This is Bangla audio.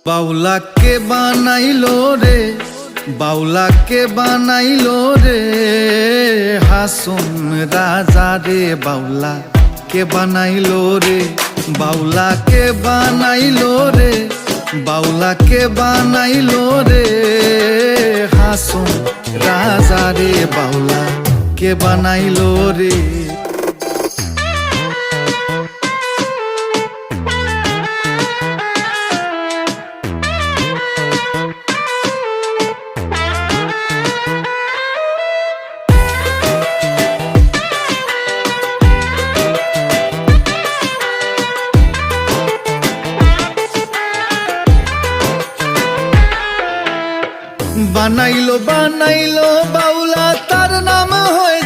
বাউলা কে বানাইলো রে, বাউলা কে বানাইলো রে, হাসুন রাজা রে। বাউলা কে বানাইলো রে, বাউলা কে বানাইলো রে, বাউলা কে বানাইলো রে, হাসুন রাজা রে। বাউলা কে বানাইলো রে। বানাইলো বানাইলো বাউলা, তার নাম হয়ে